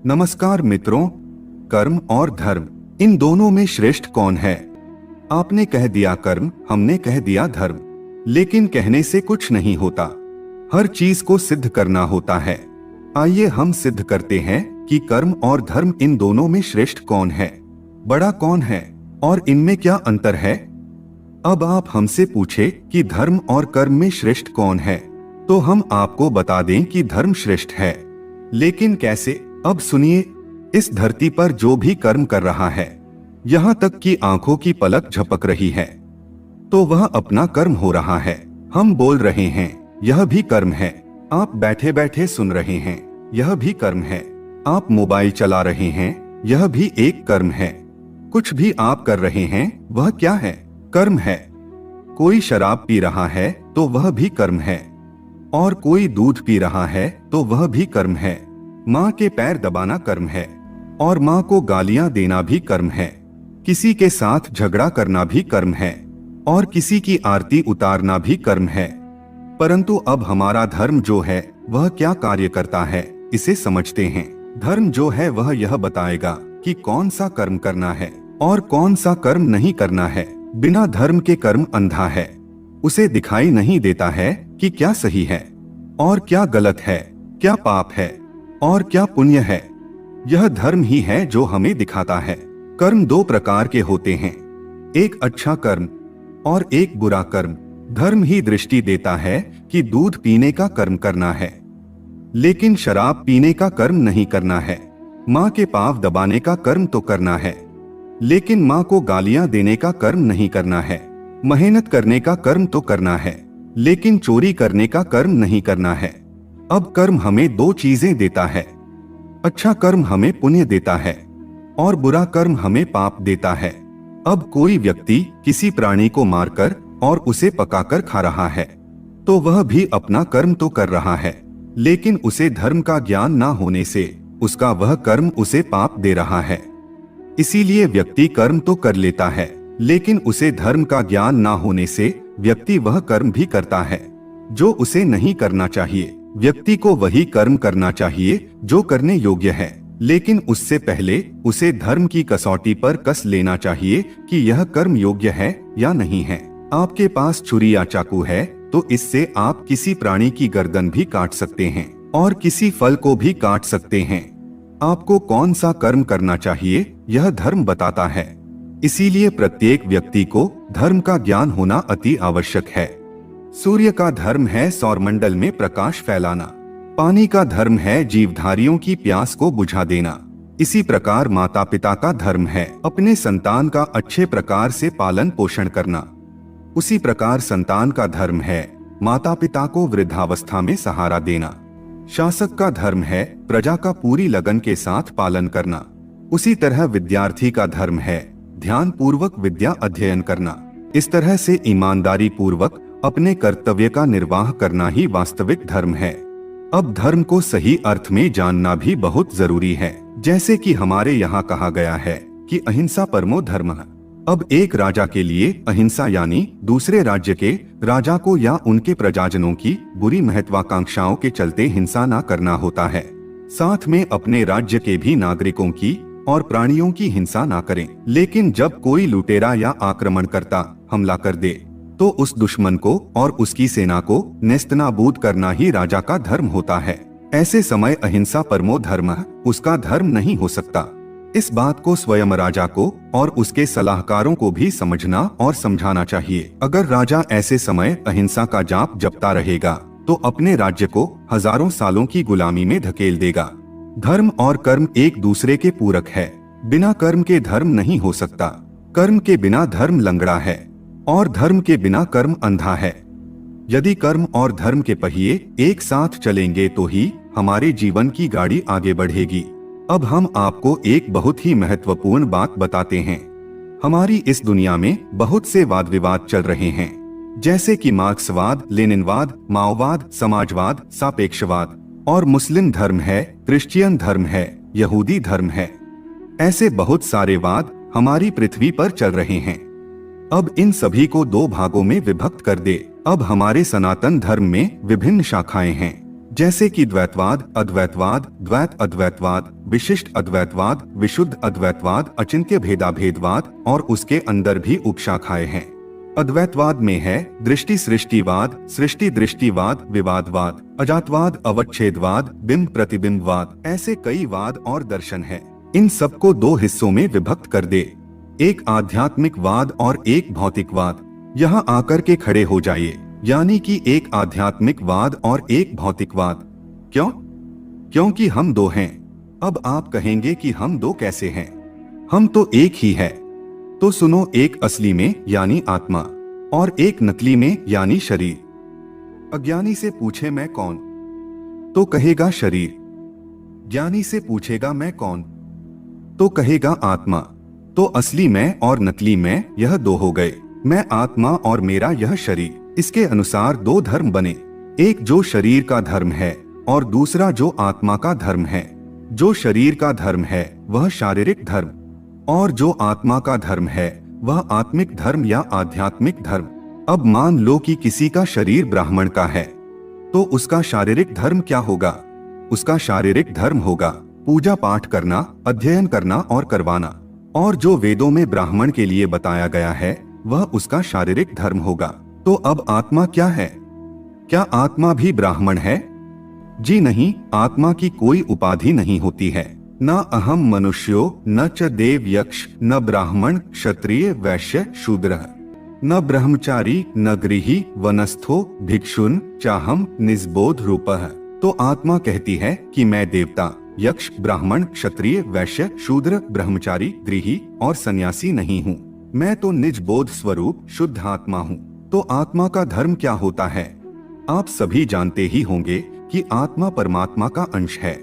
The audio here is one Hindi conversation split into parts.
नमस्कार मित्रों, कर्म और धर्म इन दोनों में श्रेष्ठ कौन है? आपने कह दिया कर्म, हमने कह दिया धर्म, लेकिन कहने से कुछ नहीं होता। हर चीज को सिद्ध करना होता है। आइए हम सिद्ध करते हैं कि कर्म और धर्म इन दोनों में श्रेष्ठ कौन है, बड़ा कौन है और इनमें क्या अंतर है। अब आप हमसे पूछे कि धर्म और कर्म में श्रेष्ठ कौन है, तो हम आपको बता दें कि धर्म श्रेष्ठ है। लेकिन कैसे? अब सुनिए। इस धरती पर जो भी कर्म कर रहा है, यहाँ तक कि आंखों की पलक झपक रही है, तो वह अपना कर्म हो रहा है। हम बोल रहे हैं, यह भी कर्म है। आप बैठे बैठे सुन रहे हैं, यह भी कर्म है। आप मोबाइल चला रहे हैं, यह भी एक कर्म है। कुछ भी आप कर रहे हैं, वह क्या है? कर्म है। कोई शराब पी रहा है तो वह भी कर्म है, और कोई दूध पी रहा है तो वह भी कर्म है। माँ के पैर दबाना कर्म है, और माँ को गालियां देना भी कर्म है। किसी के साथ झगड़ा करना भी कर्म है, और किसी की आरती उतारना भी कर्म है। परंतु अब हमारा धर्म जो है वह क्या कार्य करता है, इसे समझते हैं। धर्म जो है वह यह बताएगा कि कौन सा कर्म करना है और कौन सा कर्म नहीं करना है। बिना धर्म के कर्म अंधा है, उसे दिखाई नहीं देता है कि क्या सही है और क्या गलत है, क्या पाप है और क्या पुण्य है। यह धर्म ही है जो हमें दिखाता है। कर्म दो प्रकार के होते हैं, एक अच्छा कर्म और एक बुरा कर्म। धर्म ही दृष्टि देता है कि दूध पीने का कर्म करना है, लेकिन शराब पीने का कर्म नहीं करना है। माँ के पांव दबाने का कर्म तो करना है, लेकिन माँ को गालियां देने का कर्म नहीं करना है। मेहनत करने का कर्म तो करना है, लेकिन चोरी करने का कर्म नहीं करना है। अब कर्म हमें दो चीजें देता है। अच्छा कर्म हमें पुण्य देता है और बुरा कर्म हमें पाप देता है। अब कोई व्यक्ति किसी प्राणी को मारकर और उसे पकाकर खा रहा है, तो वह भी अपना कर्म तो कर रहा है, लेकिन उसे धर्म का ज्ञान ना होने से उसका वह कर्म उसे पाप दे रहा है। इसीलिए व्यक्ति कर्म तो कर लेता है, लेकिन उसे धर्म का ज्ञान ना होने से व्यक्ति वह कर्म भी करता है जो उसे नहीं करना चाहिए। व्यक्ति को वही कर्म करना चाहिए जो करने योग्य है, लेकिन उससे पहले उसे धर्म की कसौटी पर कस लेना चाहिए कि यह कर्म योग्य है या नहीं है। आपके पास छुरी या चाकू है तो इससे आप किसी प्राणी की गर्दन भी काट सकते हैं और किसी फल को भी काट सकते हैं। आपको कौन सा कर्म करना चाहिए यह धर्म बताता है। इसीलिए प्रत्येक व्यक्ति को धर्म का ज्ञान होना अति आवश्यक है। सूर्य का धर्म है सौरमंडल में प्रकाश फैलाना। पानी का धर्म है जीवधारियों की प्यास को बुझा देना। इसी प्रकार माता पिता का धर्म है अपने संतान का अच्छे प्रकार से पालन पोषण करना। उसी प्रकार संतान का धर्म है माता पिता को वृद्धावस्था में सहारा देना। शासक का धर्म है प्रजा का पूरी लगन के साथ पालन करना। उसी तरह विद्यार्थी का धर्म है ध्यान पूर्वक विद्या अध्ययन करना। इस तरह से ईमानदारी पूर्वक अपने कर्तव्य का निर्वाह करना ही वास्तविक धर्म है। अब धर्म को सही अर्थ में जानना भी बहुत जरूरी है। जैसे कि हमारे यहाँ कहा गया है कि अहिंसा परमो धर्मः। अब एक राजा के लिए अहिंसा यानी दूसरे राज्य के राजा को या उनके प्रजाजनों की बुरी महत्वाकांक्षाओं के चलते हिंसा न करना होता है। साथ में अपने राज्य के भी नागरिकों की और प्राणियों की हिंसा ना करें। लेकिन जब कोई लुटेरा या आक्रमणकर्ता हमला कर दे तो उस दुश्मन को और उसकी सेना को नेस्तनाबूद करना ही राजा का धर्म होता है। ऐसे समय अहिंसा परमो धर्मः उसका धर्म नहीं हो सकता। इस बात को स्वयं राजा को और उसके सलाहकारों को भी समझना और समझाना चाहिए। अगर राजा ऐसे समय अहिंसा का जाप जपता रहेगा तो अपने राज्य को हजारों सालों की गुलामी में धकेल देगा। धर्म और कर्म एक दूसरे के पूरक है। बिना कर्म के धर्म नहीं हो सकता। कर्म के बिना धर्म लंगड़ा है और धर्म के बिना कर्म अंधा है। यदि कर्म और धर्म के पहिए एक साथ चलेंगे तो ही हमारे जीवन की गाड़ी आगे बढ़ेगी। अब हम आपको एक बहुत ही महत्वपूर्ण बात बताते हैं। हमारी इस दुनिया में बहुत से वाद विवाद चल रहे हैं, जैसे कि मार्क्सवाद, लेनिनवाद, माओवाद, समाजवाद, सापेक्षवाद, और मुस्लिम धर्म है, क्रिश्चियन धर्म है, यहूदी धर्म है। ऐसे बहुत सारे वाद हमारी पृथ्वी पर चल रहे हैं। अब इन सभी को दो भागों में विभक्त कर दे। अब हमारे सनातन धर्म में विभिन्न शाखाएं हैं। जैसे कि द्वैतवाद, अद्वैतवाद, द्वैत अद्वैतवाद, विशिष्ट अद्वैतवाद, विशुद्ध अद्वैतवाद, अचिंत्य भेदाभेदवाद और उसके अंदर भी उपशाखाएं हैं। अद्वैतवाद में है दृष्टि सृष्टिवाद, सृष्टि दृष्टिवाद, विवादवाद, अजातवाद, अवच्छेदवाद, बिंब प्रतिबिंबवाद, ऐसे कई वाद और दर्शन है। इन सबको दो हिस्सों में विभक्त कर दे, एक आध्यात्मिक वाद और एक भौतिकवाद। यहाँ आकर के खड़े हो जाइए, यानी कि एक आध्यात्मिक वाद और एक भौतिकवाद। क्यों? क्योंकि हम दो हैं। अब आप कहेंगे कि हम दो कैसे हैं? हम तो एक ही है। तो सुनो, एक असली में यानी आत्मा और एक नकली में यानी शरीर। अज्ञानी से पूछे मैं कौन, तो कहेगा शरीर। ज्ञानी से पूछेगा मैं कौन, तो कहेगा आत्मा। तो असली मैं और नकली मैं, यह दो हो गए। मैं आत्मा और मेरा यह शरीर। इसके अनुसार दो धर्म बने, एक जो शरीर का धर्म है और दूसरा जो आत्मा का धर्म है। जो शरीर का धर्म है वह शारीरिक धर्म और जो आत्मा का धर्म है वह आत्मिक धर्म या आध्यात्मिक धर्म। अब मान लो कि किसी का शरीर ब्राह्मण का है, तो उसका शारीरिक धर्म क्या होगा? उसका शारीरिक धर्म होगा पूजा पाठ करना, अध्ययन करना और करवाना। और जो वेदों में ब्राह्मण के लिए बताया गया है वह उसका शारीरिक धर्म होगा। तो अब आत्मा क्या है? क्या आत्मा भी ब्राह्मण है? जी नहीं, आत्मा की कोई उपाधि नहीं होती है। न अहम मनुष्यो, न च देव यक्ष, न ब्राह्मण क्षत्रिय वैश्य शूद्र, न ब्रह्मचारी, न गृही, वनस्थो, भिक्षुन, चाहम निस्बोध रूपः। तो आत्मा कहती है कि मैं देवता, यक्ष, ब्राह्मण, क्षत्रिय, वैश्य, शूद्र, ब्रह्मचारी, गृही और सन्यासी नहीं हूँ। मैं तो निज बोध स्वरूप शुद्ध आत्मा हूँ। तो आत्मा का धर्म क्या होता है? आप सभी जानते ही होंगे कि आत्मा परमात्मा का अंश है।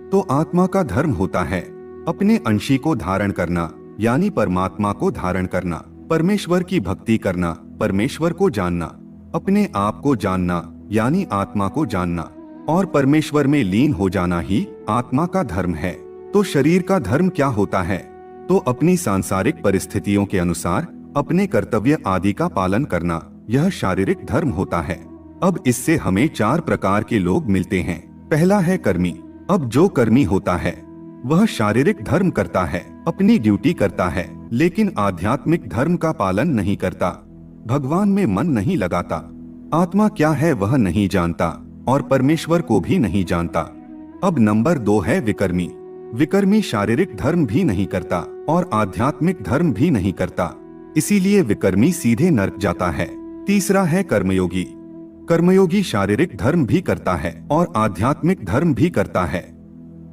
तो आत्मा का धर्म होता है अपने अंशी को धारण करना, यानी परमात्मा को धारण करना, परमेश्वर की भक्ति करना, परमेश्वर को जानना, अपने आप को जानना यानी आत्मा को जानना और परमेश्वर में लीन हो जाना ही आत्मा का धर्म है। तो शरीर का धर्म क्या होता है? तो अपनी सांसारिक परिस्थितियों के अनुसार अपने कर्तव्य आदि का पालन करना, यह शारीरिक धर्म होता है। अब इससे हमें चार प्रकार के लोग मिलते हैं। पहला है कर्मी। अब जो कर्मी होता है वह शारीरिक धर्म करता है, अपनी ड्यूटी करता है, लेकिन आध्यात्मिक धर्म का पालन नहीं करता, भगवान में मन नहीं लगाता, आत्मा क्या है वह नहीं जानता और परमेश्वर को भी नहीं जानता। अब नंबर 2 है विकर्मी। विकर्मी शारीरिक धर्म भी नहीं करता और आध्यात्मिक धर्म भी नहीं करता, इसीलिए विकर्मी सीधे नरक जाता है। तीसरा है कर्मयोगी। कर्मयोगी शारीरिक धर्म भी करता है और आध्यात्मिक धर्म भी करता है,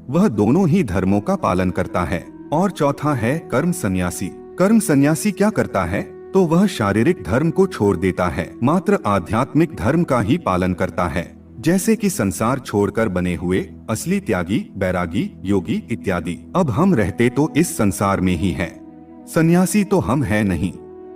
वह दोनों ही धर्मों का पालन करता है। और चौथा है कर्म सन्यासी। कर्म सन्यासी क्या करता है? तो वह शारीरिक धर्म को छोड़ देता है, मात्र आध्यात्मिक धर्म का ही पालन करता है, जैसे कि संसार छोड़कर बने हुए असली त्यागी, बैरागी, योगी इत्यादि। अब हम रहते तो इस संसार में ही हैं, सन्यासी तो हम है नहीं।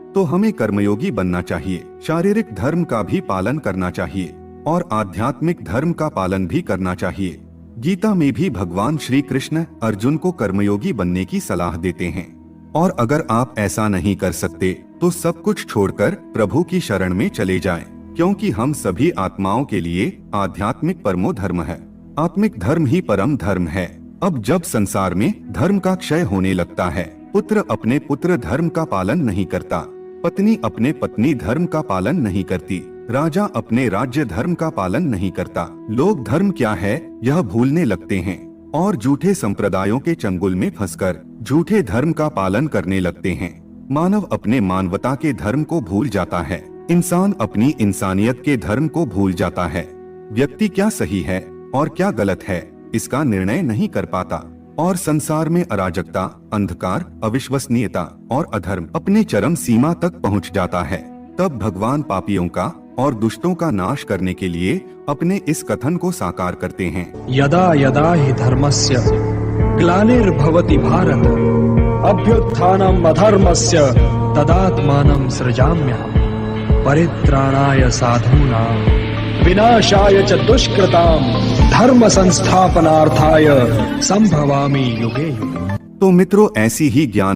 तो हमें कर्मयोगी बनना चाहिए, शारीरिक धर्म का भी पालन करना चाहिए और आध्यात्मिक धर्म का पालन भी करना चाहिए। गीता में भी भगवान श्री कृष्ण अर्जुन को कर्मयोगी बनने की सलाह देते हैं। और अगर आप ऐसा नहीं कर सकते तो सब कुछ छोड़कर प्रभु की शरण में चले जाएं, क्योंकि हम सभी आत्माओं के लिए आध्यात्मिक परमो धर्म है, आत्मिक धर्म ही परम धर्म है। अब जब संसार में धर्म का क्षय होने लगता है, पुत्र अपने पुत्र धर्म का पालन नहीं करता, पत्नी अपने पत्नी धर्म का पालन नहीं करती, राजा अपने राज्य धर्म का पालन नहीं करता, लोग धर्म क्या है यह भूलने लगते हैं और झूठे संप्रदायों के चंगुल में फंसकर झूठे धर्म का पालन करने लगते हैं। मानव अपने मानवता के धर्म को भूल जाता है, इंसान अपनी इंसानियत के धर्म को भूल जाता है। व्यक्ति क्या सही है और क्या गलत है इसका निर्णय नहीं कर पाता और संसार में अराजकता, अंधकार, अविश्वसनीयता और अधर्म अपने चरम सीमा तक पहुंच जाता है। तब भगवान पापियों का और दुष्टों का नाश करने के लिए अपने इस कथन को साकार करते हैं। यदा यदा हि धर्मस्य ग्लानिर्भवति भारत अभ्युत्थानम् अधर्मस्य तदात्मानं सृजाम्यहम् परित्राणाय साधूनां विनाशाय च दुष्कृतां धर्म संस्थापनार्थाय संभवामि युगे युगे। तो मित्रों, ऐसी ही ज्ञान